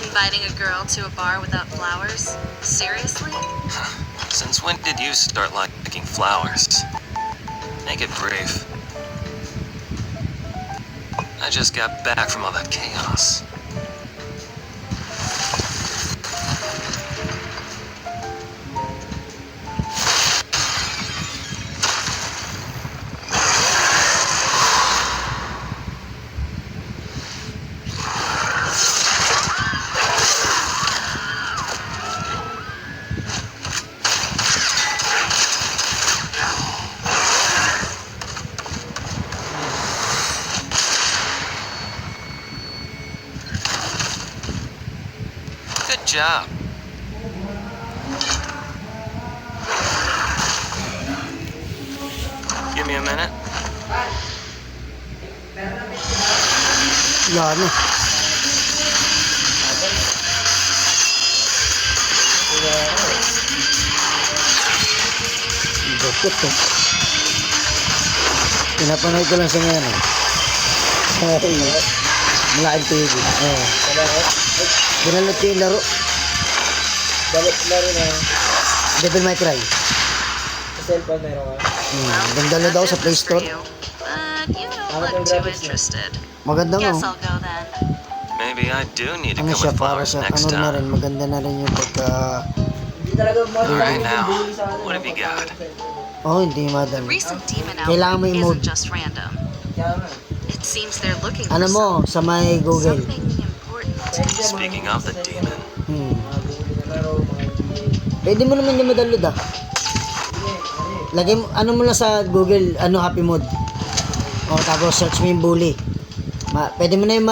Inviting a girl to a bar without flowers? Seriously? Since when did you start liking flowers? Make it brief. I just got back from all that chaos. Good job. Give me a minute. Wala na. Bakit to? Pinapanood ko lang sa ngayon. Malaking TV. Binalot ko yung laro. Laro na Devil May Cry. sa cellphone meron ka. Download ako sa Play News for Store. you, but you don't look too interested. Maganda Guess mo. I'll go then. Maybe I do need to Ano come siya, with para flowers sa next ano na rin, time. maganda na rin yung pagka... Hindi talaga Alright now, what have you got? Oh, hindi The madali. recent demon Kailangan mo outbreak i-mode. isn't just random. Kaya nga. It seems they're looking Ano for mo, sa may Google. something important. Speaking of the demon, Mga bumili na laro, mga Pwede mo naman yung madalod ah. Lagay mo, ano mo lang sa Google, ano, happy mode. O, tapos search mo yung bully. Pwede mo na yung